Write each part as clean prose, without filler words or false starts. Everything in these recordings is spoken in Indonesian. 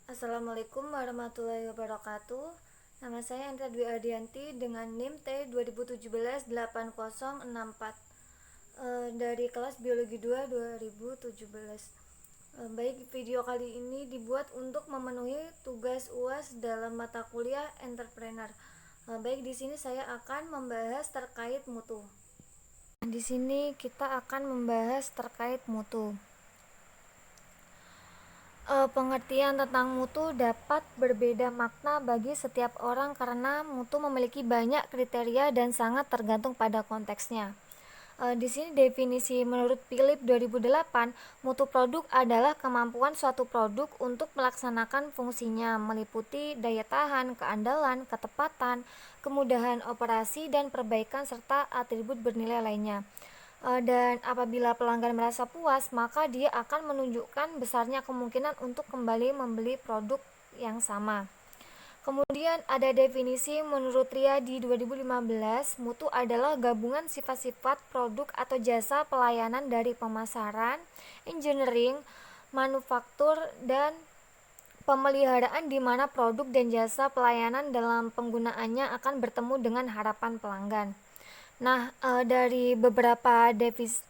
Assalamualaikum warahmatullahi wabarakatuh. Nama saya Andra Dwi Ardianti dengan NIM T 2017-8064 dari kelas Biologi 2 2017. Baik, video kali ini dibuat untuk memenuhi tugas UAS dalam mata kuliah Entrepreneur. Baik, di sini saya akan membahas terkait mutu. Di sini kita akan membahas terkait mutu. Pengertian tentang mutu dapat berbeda makna bagi setiap orang karena mutu memiliki banyak kriteria dan sangat tergantung pada konteksnya. Di sini definisi menurut Philip 2008, mutu produk adalah kemampuan suatu produk untuk melaksanakan fungsinya, meliputi daya tahan, keandalan, ketepatan, kemudahan operasi, dan perbaikan serta atribut bernilai lainnya. Dan apabila pelanggan merasa puas, maka dia akan menunjukkan besarnya kemungkinan untuk kembali membeli produk yang sama. Kemudian ada definisi menurut Ria di 2015, mutu adalah gabungan sifat-sifat produk atau jasa pelayanan dari pemasaran, engineering, manufaktur, dan pemeliharaan di mana produk dan jasa pelayanan dalam penggunaannya akan bertemu dengan harapan pelanggan. Nah, dari beberapa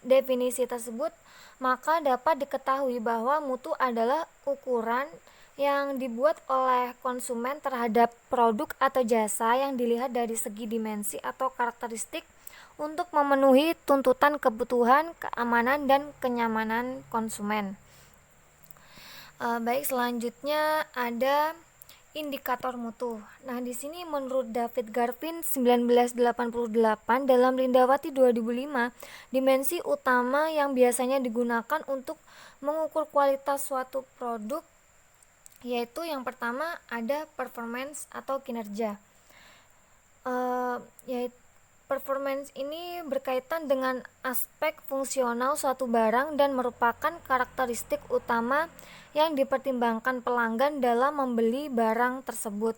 definisi tersebut, maka dapat diketahui bahwa mutu adalah ukuran yang dibuat oleh konsumen terhadap produk atau jasa yang dilihat dari segi dimensi atau karakteristik untuk memenuhi tuntutan kebutuhan, keamanan, dan kenyamanan konsumen. Baik, selanjutnya ada indikator mutu. Nah, di sini menurut David Garvin 1988 dalam Lindawati 2005, dimensi utama yang biasanya digunakan untuk mengukur kualitas suatu produk yaitu yang pertama ada performance atau kinerja. Yaitu performance ini berkaitan dengan aspek fungsional suatu barang dan merupakan karakteristik utama yang dipertimbangkan pelanggan dalam membeli barang tersebut.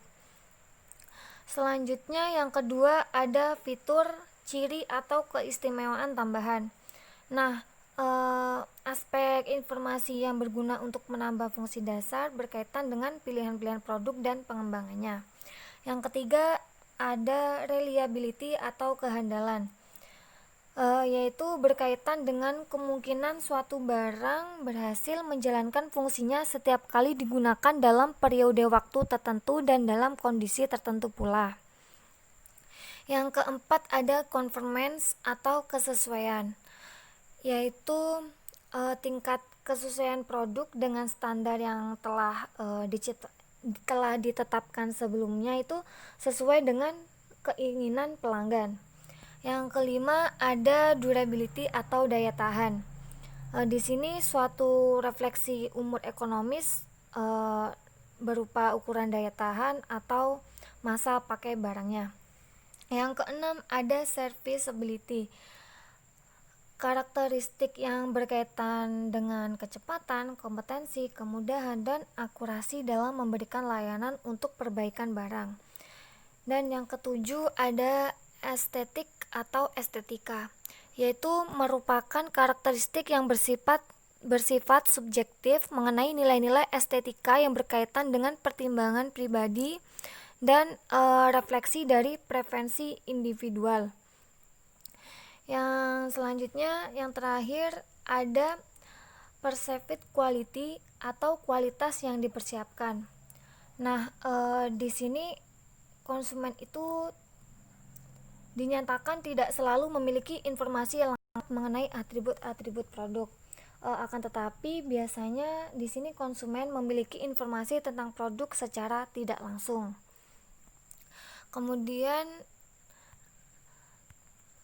Selanjutnya yang kedua ada fitur, ciri atau keistimewaan tambahan. Nah, aspek informasi yang berguna untuk menambah fungsi dasar berkaitan dengan pilihan-pilihan produk dan pengembangannya. Yang ketiga ada reliability atau kehandalan, yaitu berkaitan dengan kemungkinan suatu barang berhasil menjalankan fungsinya setiap kali digunakan dalam periode waktu tertentu dan dalam kondisi tertentu pula. Yang keempat ada conformance atau kesesuaian, yaitu tingkat kesesuaian produk dengan standar yang telah ditetapkan sebelumnya itu sesuai dengan keinginan pelanggan. Yang kelima ada durability atau daya tahan. Di sini suatu refleksi umur ekonomis berupa ukuran daya tahan atau masa pakai barangnya. Yang keenam ada serviceability, karakteristik yang berkaitan dengan kecepatan, kompetensi, kemudahan, dan akurasi dalam memberikan layanan untuk perbaikan barang. Dan yang ketujuh ada estetik atau estetika, yaitu merupakan karakteristik yang bersifat subjektif mengenai nilai-nilai estetika yang berkaitan dengan pertimbangan pribadi dan refleksi dari preferensi individual. Yang selanjutnya, yang terakhir ada perceived quality atau kualitas yang dipersiapkan. Nah, di sini konsumen itu dinyatakan tidak selalu memiliki informasi yang lengkap mengenai atribut-atribut produk. Akan tetapi biasanya di sini konsumen memiliki informasi tentang produk secara tidak langsung. Kemudian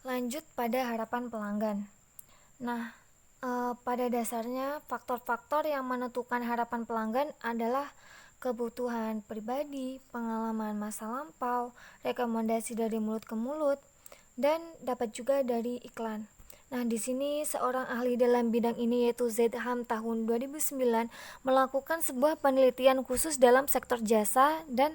lanjut pada harapan pelanggan. Nah, pada dasarnya faktor-faktor yang menentukan harapan pelanggan adalah kebutuhan pribadi, pengalaman masa lampau, rekomendasi dari mulut ke mulut, dan dapat juga dari iklan. Nah, di sini seorang ahli dalam bidang ini yaitu Zedham tahun 2009 melakukan sebuah penelitian khusus dalam sektor jasa dan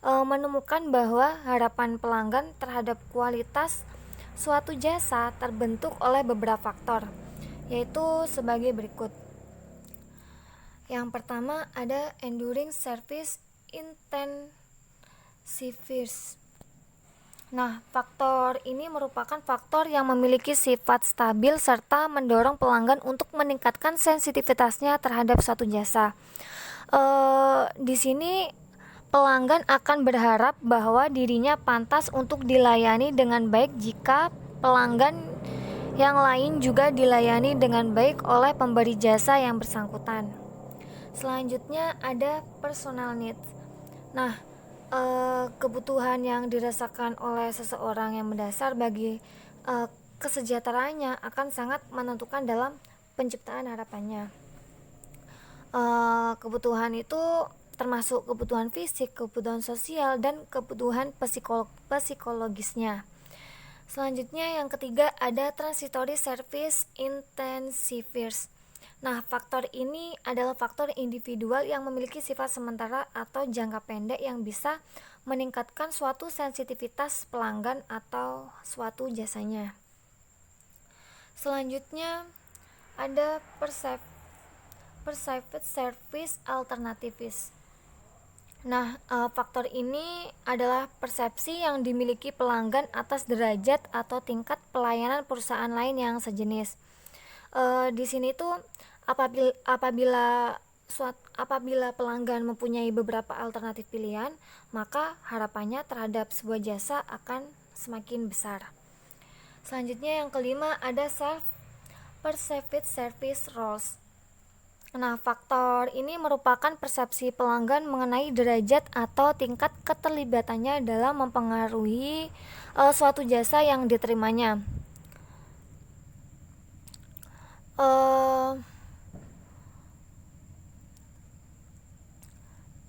menemukan bahwa harapan pelanggan terhadap kualitas suatu jasa terbentuk oleh beberapa faktor, yaitu sebagai berikut. Yang pertama ada enduring service intensives. Nah, faktor ini merupakan faktor yang memiliki sifat stabil serta mendorong pelanggan untuk meningkatkan sensitivitasnya terhadap suatu jasa. Di sini pelanggan akan berharap bahwa dirinya pantas untuk dilayani dengan baik jika pelanggan yang lain juga dilayani dengan baik oleh pemberi jasa yang bersangkutan. Selanjutnya ada personal needs. Nah, kebutuhan yang dirasakan oleh seseorang yang mendasar bagi kesejahteraannya akan sangat menentukan dalam penciptaan harapannya. Kebutuhan itu termasuk kebutuhan fisik, kebutuhan sosial, dan kebutuhan psikologisnya. Selanjutnya yang ketiga ada transitory service intensives. Nah, faktor ini adalah faktor individual yang memiliki sifat sementara atau jangka pendek yang bisa meningkatkan suatu sensitivitas pelanggan atau suatu jasanya. Selanjutnya ada perceived service alternatives. Nah, faktor ini adalah persepsi yang dimiliki pelanggan atas derajat atau tingkat pelayanan perusahaan lain yang sejenis. Di sini tuh apabila pelanggan mempunyai beberapa alternatif pilihan, maka harapannya terhadap sebuah jasa akan semakin besar. Selanjutnya yang kelima ada self-perceived service roles. Nah, faktor ini merupakan persepsi pelanggan mengenai derajat atau tingkat keterlibatannya dalam mempengaruhi suatu jasa yang diterimanya.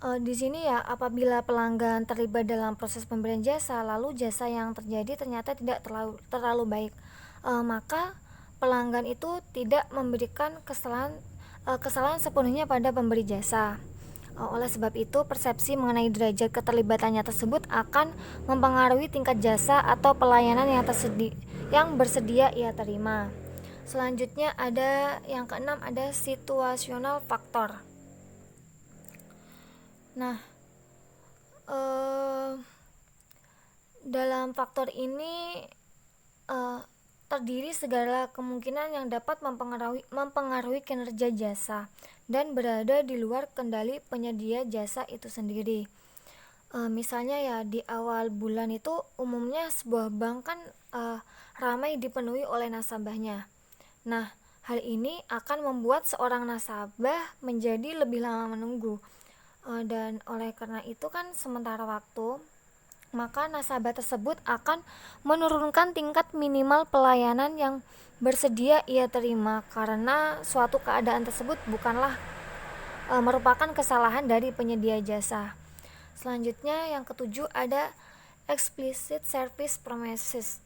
Di sini ya, apabila pelanggan terlibat dalam proses pemberian jasa, lalu jasa yang terjadi ternyata tidak terlalu baik, maka pelanggan itu tidak memberikan kesalahan sepenuhnya pada pemberi jasa. Oleh sebab itu, persepsi mengenai derajat keterlibatannya tersebut akan mempengaruhi tingkat jasa atau pelayanan yang bersedia ia terima. Selanjutnya ada yang keenam ada situational factor. Nah, dalam faktor ini terdiri segala kemungkinan yang dapat mempengaruhi kinerja jasa dan berada di luar kendali penyedia jasa itu sendiri. Misalnya ya, di awal bulan itu umumnya sebuah bank kan ramai dipenuhi oleh nasabahnya. Nah, hal ini akan membuat seorang nasabah menjadi lebih lama menunggu. Dan oleh karena itu kan sementara waktu, maka nasabah tersebut akan menurunkan tingkat minimal pelayanan yang bersedia ia terima karena suatu keadaan tersebut bukanlah merupakan kesalahan dari penyedia jasa. Selanjutnya yang ketujuh ada explicit service promises.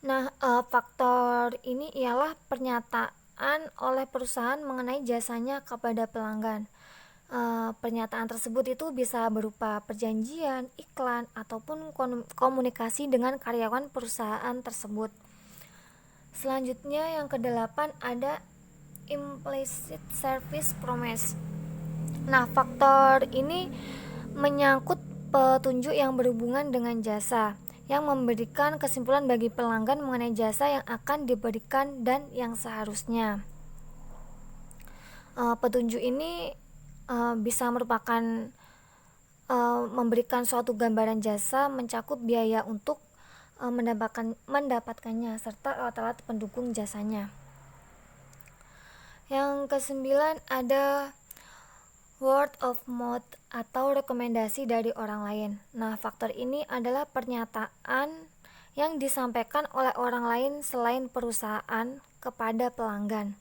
Nah, faktor ini ialah pernyataan oleh perusahaan mengenai jasanya kepada pelanggan. Pernyataan tersebut itu bisa berupa perjanjian, iklan, ataupun komunikasi dengan karyawan perusahaan tersebut. Selanjutnya yang kedelapan ada implicit service promise. Nah, faktor ini menyangkut petunjuk yang berhubungan dengan jasa, yang memberikan kesimpulan bagi pelanggan mengenai jasa yang akan diberikan dan yang seharusnya. Petunjuk ini bisa merupakan memberikan suatu gambaran jasa, mencakup biaya untuk mendapatkannya serta alat-alat pendukung jasanya. Yang kesembilan ada word of mouth atau rekomendasi dari orang lain. Nah, faktor ini adalah pernyataan yang disampaikan oleh orang lain selain perusahaan kepada pelanggan.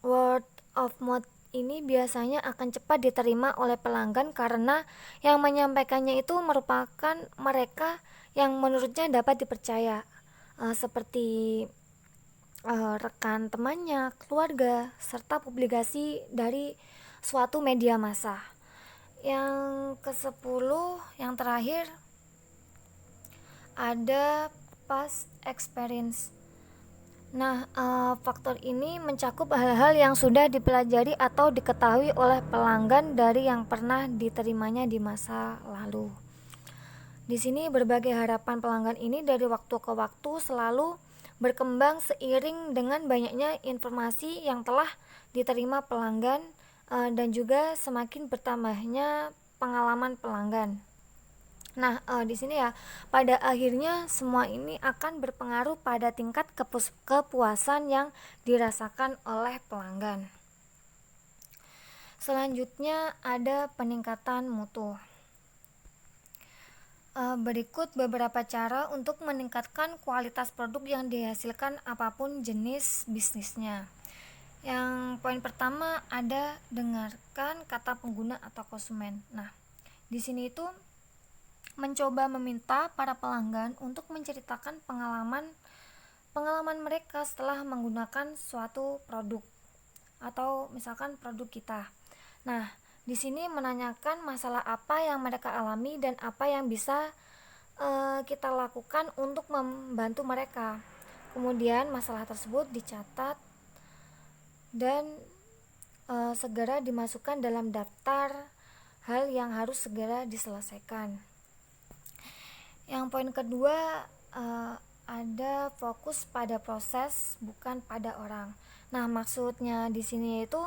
Word of mouth ini biasanya akan cepat diterima oleh pelanggan karena yang menyampaikannya itu merupakan mereka yang menurutnya dapat dipercaya, seperti rekan temannya, keluarga, serta publikasi dari suatu media massa. Yang ke-10, yang terakhir ada past experience. Nah, faktor ini mencakup hal-hal yang sudah dipelajari atau diketahui oleh pelanggan dari yang pernah diterimanya di masa lalu. Di sini berbagai harapan pelanggan ini dari waktu ke waktu selalu berkembang seiring dengan banyaknya informasi yang telah diterima pelanggan, dan juga semakin bertambahnya pengalaman pelanggan. Nah, di sini ya, pada akhirnya semua ini akan berpengaruh pada tingkat kepuasan yang dirasakan oleh pelanggan. Selanjutnya ada peningkatan mutu. Berikut beberapa cara untuk meningkatkan kualitas produk yang dihasilkan apapun jenis bisnisnya. Yang poin pertama ada dengarkan kata pengguna atau konsumen. Nah, di sini itu mencoba meminta para pelanggan untuk menceritakan pengalaman mereka setelah menggunakan suatu produk atau misalkan produk kita. Nah, di sini menanyakan masalah apa yang mereka alami dan apa yang bisa kita lakukan untuk membantu mereka. Kemudian masalah tersebut dicatat dan segera dimasukkan dalam daftar hal yang harus segera diselesaikan. Yang poin kedua, ada fokus pada proses bukan pada orang. Nah, maksudnya di sini itu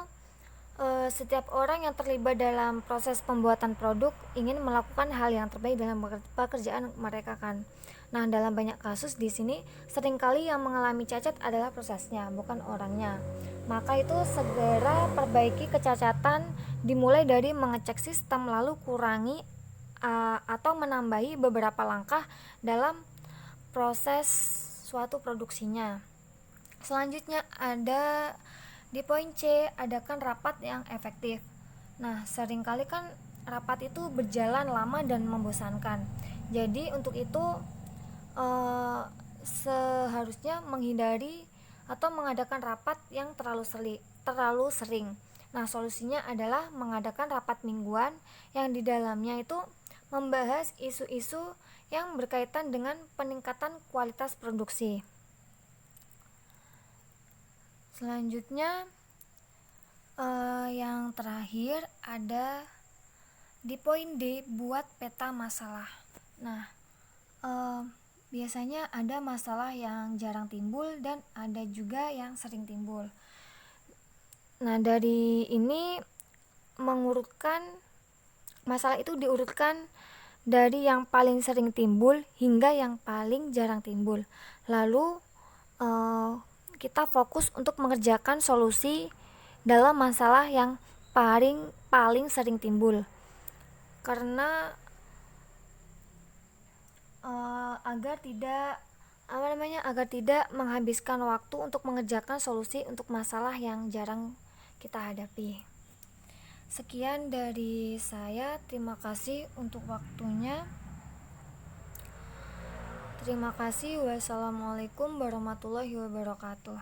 setiap orang yang terlibat dalam proses pembuatan produk ingin melakukan hal yang terbaik dalam pekerjaan mereka kan. Nah, dalam banyak kasus di sini seringkali yang mengalami cacat adalah prosesnya, bukan orangnya. Maka itu segera perbaiki kecacatan dimulai dari mengecek sistem lalu kurangi atau menambahi beberapa langkah dalam proses suatu produksinya. Selanjutnya ada di poin C, adakan rapat yang efektif. Nah, seringkali kan rapat itu berjalan lama dan membosankan. Jadi untuk itu seharusnya menghindari atau mengadakan rapat yang terlalu sering. Nah, solusinya adalah mengadakan rapat mingguan yang di dalamnya itu membahas isu-isu yang berkaitan dengan peningkatan kualitas produksi. Selanjutnya yang terakhir ada di poin D, buat peta masalah. Nah, biasanya ada masalah yang jarang timbul dan ada juga yang sering timbul. Nah, dari ini mengurutkan masalah itu diurutkan dari yang paling sering timbul hingga yang paling jarang timbul. Lalu kita fokus untuk mengerjakan solusi dalam masalah yang paling sering timbul. Karena agar tidak menghabiskan waktu untuk mengerjakan solusi untuk masalah yang jarang kita hadapi. Sekian dari saya, terima kasih untuk waktunya. Terima kasih. Wassalamualaikum warahmatullahi wabarakatuh.